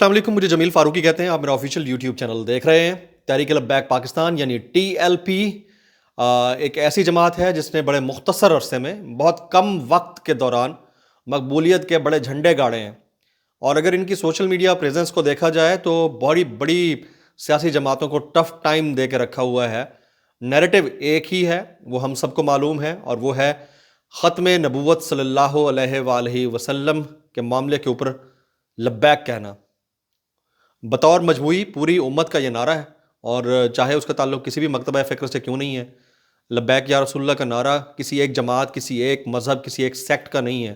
السلام علیکم، مجھے جمیل فاروقی کہتے ہیں. آپ میرا آفیشیل یوٹیوب چینل دیکھ رہے ہیں. تحریک لبیک پاکستان یعنی TLP ایک ایسی جماعت ہے جس نے بڑے مختصر عرصے میں بہت کم وقت کے دوران مقبولیت کے بڑے جھنڈے گاڑے ہیں. اور اگر ان کی سوشل میڈیا پریزنس کو دیکھا جائے تو بڑی بڑی سیاسی جماعتوں کو ٹف ٹائم دے کے رکھا ہوا ہے. نیریٹو ایک ہی ہے، وہ ہم سب کو معلوم ہے، اور وہ ہے ختم نبوت صلی اللہ علیہ وآلہ وسلم کے معاملے کے اوپر لبیک کہنا. بطور مجموعی پوری امت کا یہ نعرہ ہے، اور چاہے اس کا تعلق کسی بھی مکتبہ فکر سے کیوں نہیں ہے. لبیک یا رسول اللہ کا نعرہ کسی ایک جماعت، کسی ایک مذہب، کسی ایک سیکٹ کا نہیں ہے،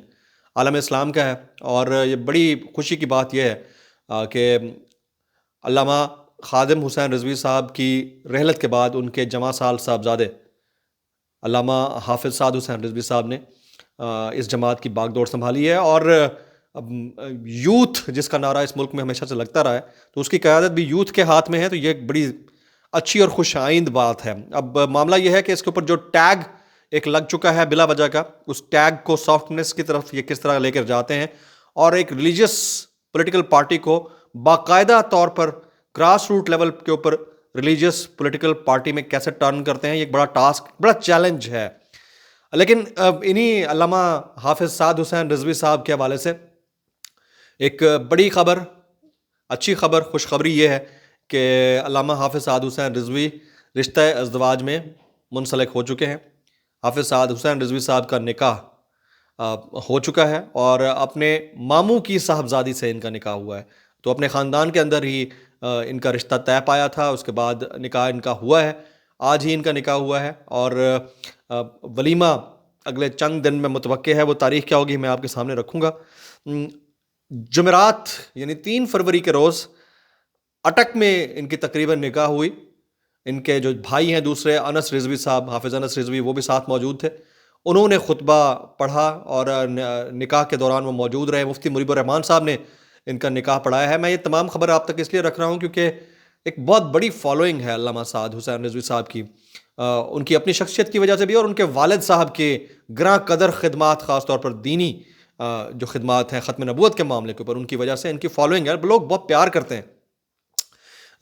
عالم اسلام کا ہے. اور یہ بڑی خوشی کی بات یہ ہے کہ علامہ خادم حسین رضوی صاحب کی رحلت کے بعد ان کے جمع سال صاحبزادے علامہ حافظ سعد حسین رضوی صاحب نے اس جماعت کی باغ دوڑ سنبھالی ہے. اور یوتھ جس کا نعرہ اس ملک میں ہمیشہ سے لگتا رہا ہے، تو اس کی قیادت بھی یوتھ کے ہاتھ میں ہے، تو یہ ایک بڑی اچھی اور خوش آئند بات ہے. اب معاملہ یہ ہے کہ اس کے اوپر جو ٹیگ ایک لگ چکا ہے بلا وجہ کا، اس ٹیگ کو سافٹنس کی طرف یہ کس طرح لے کر جاتے ہیں، اور ایک ریلیجیس پولیٹیکل پارٹی کو باقاعدہ طور پر گراس روٹ لیول کے اوپر ریلیجیس پولیٹیکل پارٹی میں کیسے ٹرن کرتے ہیں، یہ ایک بڑا ٹاسک، بڑا چیلنج ہے. لیکن انہی علامہ حافظ سعد حسین رضوی صاحب کے حوالے سے ایک بڑی خبر، اچھی خبر، خوشخبری یہ ہے کہ علامہ حافظ سعد حسین رضوی رشتہ ازدواج میں منسلک ہو چکے ہیں. حافظ سعد حسین رضوی صاحب کا نکاح ہو چکا ہے، اور اپنے ماموں کی صاحبزادی سے ان کا نکاح ہوا ہے. تو اپنے خاندان کے اندر ہی ان کا رشتہ طے پایا تھا، اس کے بعد نکاح ان کا ہوا ہے. آج ہی ان کا نکاح ہوا ہے، اور ولیمہ اگلے چند دن میں متوقع ہے. وہ تاریخ کیا ہوگی میں آپ کے سامنے رکھوں گا. جمعرات یعنی 3 فروری کے روز اٹک میں ان کی تقریباً نکاح ہوئی. ان کے جو بھائی ہیں دوسرے انس رضوی صاحب، حافظ انس رضوی، وہ بھی ساتھ موجود تھے. انہوں نے خطبہ پڑھا اور نکاح کے دوران وہ موجود رہے. مفتی مریب الرحمان صاحب نے ان کا نکاح پڑھایا ہے. میں یہ تمام خبر آپ تک اس لیے رکھ رہا ہوں کیونکہ ایک بہت بڑی فالوئنگ ہے علامہ سعد حسین رضوی صاحب کی، ان کی اپنی شخصیت کی وجہ سے بھی، اور ان کے والد صاحب کے گراں قدر خدمات، خاص طور پر دینی جو خدمات ہیں ختم نبوت کے معاملے کے اوپر، ان کی وجہ سے ان کی فالوئنگ ہے. لوگ بہت پیار کرتے ہیں.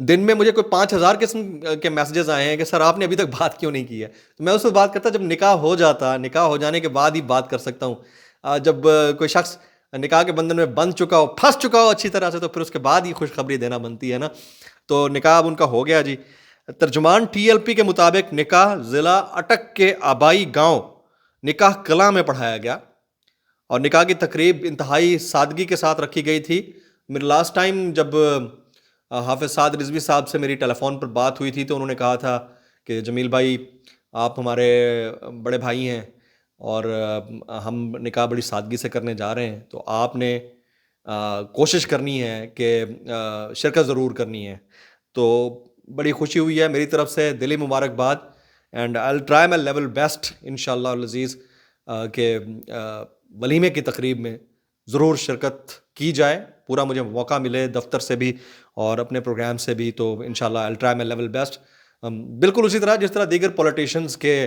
دن میں مجھے کوئی 5000 قسم کے میسیجز آئے ہیں کہ سر آپ نے ابھی تک بات کیوں نہیں کی ہے. تو میں اس وقت بات کرتا جب نکاح ہو جاتا، نکاح ہو جانے کے بعد ہی بات کر سکتا ہوں. جب کوئی شخص نکاح کے بندھن میں بندھ چکا ہو، پھنس چکا ہو اچھی طرح سے، تو پھر اس کے بعد ہی خوشخبری دینا بنتی ہے نا. تو نکاح اب ان کا ہو گیا جی. ترجمان TLP کے مطابق نکاح ضلع اٹک کے آبائی گاؤں نکاح کلاں میں پڑھایا گیا، اور نکاح کی تقریب انتہائی سادگی کے ساتھ رکھی گئی تھی. میرے لاسٹ ٹائم جب حافظ سعد رضوی صاحب سے میری ٹیلی فون پر بات ہوئی تھی تو انہوں نے کہا تھا کہ جمیل بھائی آپ ہمارے بڑے بھائی ہیں، اور ہم نکاح بڑی سادگی سے کرنے جا رہے ہیں، تو آپ نے کوشش کرنی ہے کہ شرکت ضرور کرنی ہے. تو بڑی خوشی ہوئی ہے میری طرف سے، دلی مبارکباد. And I will try my level best انشاءاللہ العزیز کہ ولیمے کی تقریب میں ضرور شرکت کی جائے. پورا مجھے موقع ملے دفتر سے بھی اور اپنے پروگرام سے بھی، تو انشاءاللہ I will try my level best. بالکل اسی طرح جس طرح دیگر پولیٹیشنز کے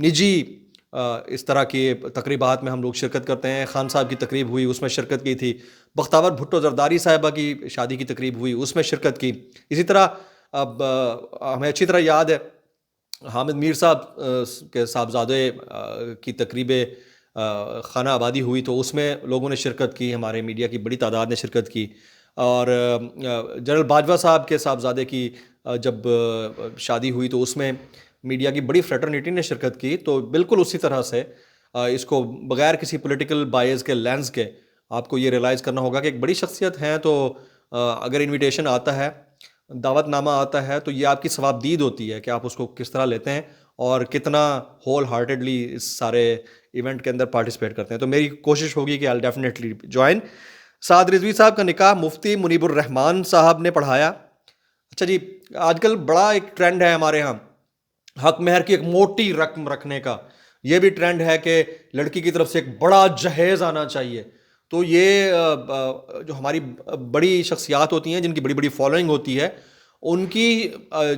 نجی اس طرح کی تقریبات میں ہم لوگ شرکت کرتے ہیں. خان صاحب کی تقریب ہوئی، اس میں شرکت کی تھی. بختاور بھٹو زرداری صاحبہ کی شادی کی تقریب ہوئی، اس میں شرکت کی. اسی طرح اب ہمیں اچھی طرح یاد ہے حامد میر صاحب کے صاحبزادے کی تقریب خانہ آبادی ہوئی، تو اس میں لوگوں نے شرکت کی، ہمارے میڈیا کی بڑی تعداد نے شرکت کی. اور جنرل باجوہ صاحب کے صاحبزادے کی جب شادی ہوئی تو اس میں میڈیا کی بڑی فریٹرنیٹی نے شرکت کی. تو بالکل اسی طرح سے اس کو بغیر کسی پولیٹیکل بائز کے لینز کے آپ کو یہ ریلائز کرنا ہوگا کہ ایک بڑی شخصیت ہیں، تو اگر انویٹیشن آتا ہے، دعوت نامہ آتا ہے، تو یہ آپ کی ثواب دید ہوتی ہے کہ آپ اس کو کس طرح لیتے ہیں اور کتنا ہول ہارٹیڈلی اس سارے ایونٹ کے اندر پارٹیسپیٹ کرتے ہیں. تو میری کوشش ہوگی کہ آئی ول ڈیفینیٹلی جوائن. سعد رضوی صاحب کا نکاح مفتی منیب الرحمان صاحب نے پڑھایا. اچھا جی، آج کل بڑا ایک ٹرینڈ ہے ہمارے ہاں حق مہر کی ایک موٹی رقم رکھنے کا. یہ بھی ٹرینڈ ہے کہ لڑکی کی طرف سے ایک بڑا جہیز آنا چاہیے. تو یہ جو ہماری بڑی شخصیات ہوتی ہیں جن کی بڑی بڑی فالوئنگ ہوتی ہے، ان کی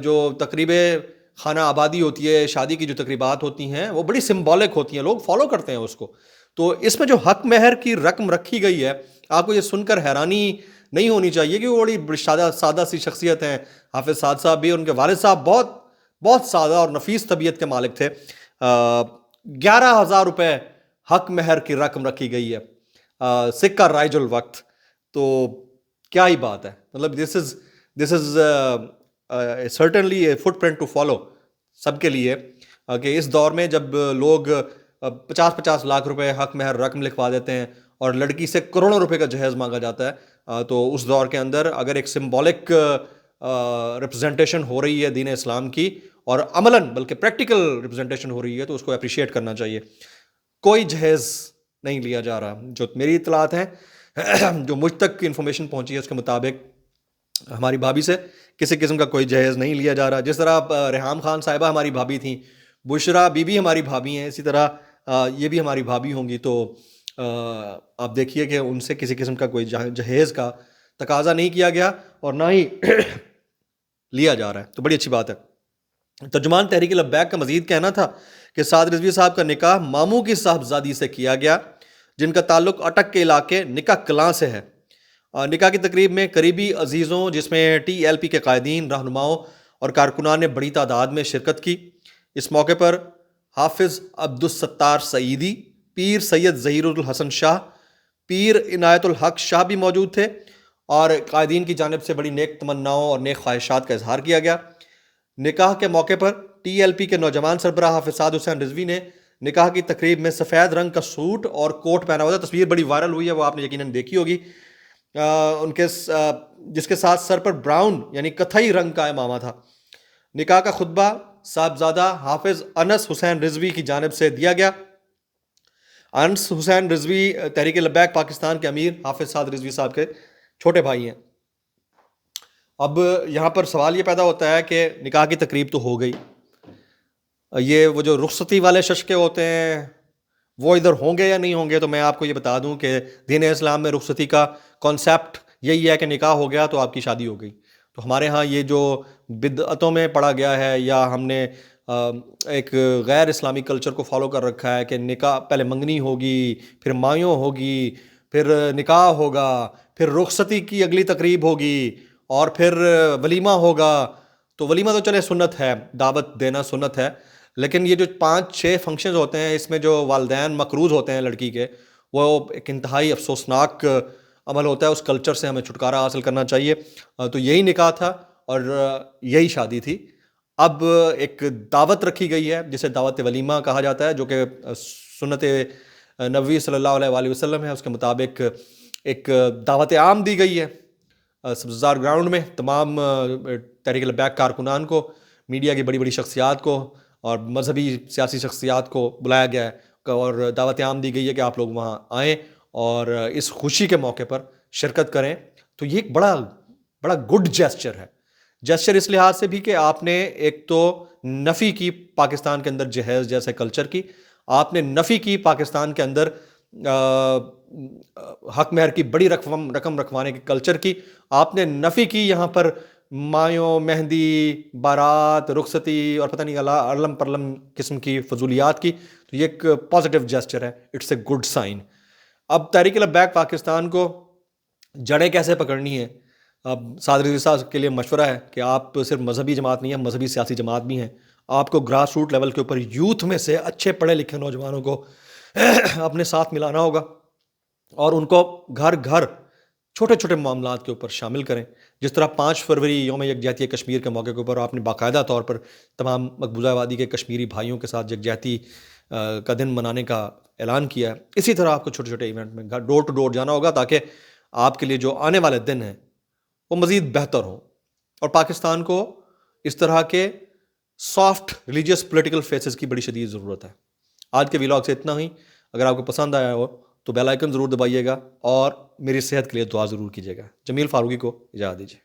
جو تقریبیں خانہ آبادی ہوتی ہے، شادی کی جو تقریبات ہوتی ہیں، وہ بڑی سمبولک ہوتی ہیں، لوگ فالو کرتے ہیں اس کو. تو اس میں جو حق مہر کی رقم رکھی گئی ہے، آپ کو یہ سن کر حیرانی نہیں ہونی چاہیے، کیونکہ وہ بڑی سادہ سی شخصیت ہیں. حافظ سعد صاحب بھی، ان کے والد صاحب بہت بہت سادہ اور نفیس طبیعت کے مالک تھے. 11,000 روپے حق مہر کی رقم رکھی گئی ہے، سکہ رائج الوقت. تو کیا ہی بات ہے، مطلب this is certainly a footprint to follow سب کے لیے، کہ اس دور میں جب لوگ 50 لاکھ روپے حق مہر رقم لکھوا دیتے ہیں اور لڑکی سے کروڑوں روپے کا جہیز مانگا جاتا ہے، تو اس دور کے اندر اگر ایک سمبولک ریپرزنٹیشن ہو رہی ہے دین اسلام کی، اور عملاً بلکہ پریکٹیکل ریپرزنٹیشن ہو رہی ہے، تو اس کو اپریشیٹ کرنا چاہیے. کوئی جہیز نہیں لیا جا رہا. جو میری اطلاعات ہیں، جو مجھ تک انفارمیشن پہنچی ہے، اس کے مطابق ہماری بھابھی سے کسی قسم کا کوئی جہیز نہیں لیا جا رہا. جس طرح ریحام خان صاحبہ ہماری بھابھی تھیں، بشرا بی بی ہماری بھابھی ہیں، اسی طرح یہ بھی ہماری بھابھی ہوں گی. تو آپ دیکھیے کہ ان سے کسی قسم کا کوئی جہیز کا تقاضا نہیں کیا گیا اور نہ ہی لیا جا رہا ہے. تو بڑی اچھی بات ہے. ترجمان تحریک لبیک کا مزید کہنا تھا کہ سعد رضوی صاحب کا نکاح ماموں کی صاحبزادی سے کیا گیا، جن کا تعلق اٹک کے علاقے نکاح کلاں سے ہے. نکاح کی تقریب میں قریبی عزیزوں، جس میں ٹی ایل پی کے قائدین، رہنماؤں اور کارکنان نے بڑی تعداد میں شرکت کی. اس موقع پر حافظ عبدالستار سعیدی، پیر سید ظہیر الحسن شاہ، پیر عنایت الحق شاہ بھی موجود تھے، اور قائدین کی جانب سے بڑی نیک تمناؤں اور نیک خواہشات کا اظہار کیا گیا. نکاح کے موقع پر ٹی ایل پی کے نوجوان سربراہ حافظ سعد حسین رضوی نے نکاح کی تقریب میں سفید رنگ کا سوٹ اور کوٹ پہنا ہوا تھا. تصویر بڑی وائرل ہوئی ہے، وہ آپ نے یقیناً دیکھی ہوگی. ان کے جس کے ساتھ سر پر براؤن یعنی کتھئی رنگ کا امامہ تھا. نکاح کا خطبہ صاحبزادہ حافظ انس حسین رضوی کی جانب سے دیا گیا. انس حسین رضوی تحریک لبیک پاکستان کے امیر حافظ سعد رضوی صاحب کے چھوٹے بھائی ہیں. اب یہاں پر سوال یہ پیدا ہوتا ہے کہ نکاح کی تقریب تو ہو گئی، یہ وہ جو رخصتی والے ششکے ہوتے ہیں وہ ادھر ہوں گے یا نہیں ہوں گے؟ تو میں آپ کو یہ بتا دوں کہ دین اسلام میں رخصتی کا کانسیپٹ یہی ہے کہ نکاح ہو گیا تو آپ کی شادی ہو گئی. تو ہمارے ہاں یہ جو بدعتوں میں پڑا گیا ہے، یا ہم نے ایک غیر اسلامی کلچر کو فالو کر رکھا ہے کہ نکاح پہلے منگنی ہوگی، پھر مایوں ہوگی، پھر نکاح ہوگا، پھر رخصتی کی اگلی تقریب ہوگی، اور پھر ولیمہ ہوگا. تو ولیمہ تو چلے سنت ہے، دعوت دینا سنت ہے، لیکن یہ جو 5-6 فنکشنز ہوتے ہیں، اس میں جو والدین مقروض ہوتے ہیں لڑکی کے، وہ ایک انتہائی افسوسناک عمل ہوتا ہے. اس کلچر سے ہمیں چھٹکارا حاصل کرنا چاہیے. تو یہی نکاح تھا اور یہی شادی تھی. اب ایک دعوت رکھی گئی ہے جسے دعوت ولیمہ کہا جاتا ہے، جو کہ سنت نبوی صلی اللہ علیہ وآلہ وسلم ہے. اس کے مطابق ایک دعوت عام دی گئی ہے سبززار گراؤنڈ میں تمام تحریک لبیک کارکنان کو، میڈیا کی بڑی بڑی شخصیات کو اور مذہبی سیاسی شخصیات کو بلایا گیا ہے، اور دعوت عام دی گئی ہے کہ آپ لوگ وہاں آئیں اور اس خوشی کے موقع پر شرکت کریں. تو یہ ایک بڑا گڈ جیسچر ہے. جیسچر اس لحاظ سے بھی کہ آپ نے ایک تو نفی کی پاکستان کے اندر جہیز جیسے کلچر کی، آپ نے نفی کی پاکستان کے اندر حق مہر کی بڑی رقم رکھوانے کے کلچر کی، آپ نے نفی کی یہاں پر مایوں، مہندی، بارات، رخصتی اور پتہ نہیں ارلم پرلم قسم کی فضولیات کی. تو یہ ایک پازیٹیو جیسچر ہے، اٹس اے گڈ سائن. اب تحریک لبیک پاکستان کو جڑیں کیسے پکڑنی ہے؟ اب سعد رضوی صاحب کے لیے مشورہ ہے کہ آپ صرف مذہبی جماعت نہیں ہیں، مذہبی سیاسی جماعت بھی ہیں. آپ کو گراس روٹ لیول کے اوپر یوتھ میں سے اچھے پڑھے لکھے نوجوانوں کو اپنے ساتھ ملانا ہوگا، اور ان کو گھر گھر چھوٹے چھوٹے معاملات کے اوپر شامل کریں. جس طرح 5 فروری یوم یکجہتی کشمیر کے موقع کے اوپر آپ نے باقاعدہ طور پر تمام مقبوضہ آبادی کے کشمیری بھائیوں کے ساتھ یکجہتی کا دن منانے کا اعلان کیا ہے، اسی طرح آپ کو چھوٹے چھوٹے ایونٹ میں ڈور ٹو ڈور جانا ہوگا، تاکہ آپ کے لیے جو آنے والے دن ہیں وہ مزید بہتر ہوں. اور پاکستان کو اس طرح کے سافٹ ریلیجیس پولیٹیکل فیسز کی بڑی شدید ضرورت ہے. آج کے ویلاگ سے اتنا ہی. اگر آپ کو پسند آیا ہو تو بیل آئیکن ضرور دبائیے گا، اور میری صحت کے لیے دعا ضرور کیجیے گا. جمیل فاروقی کو اجازت دیجیے.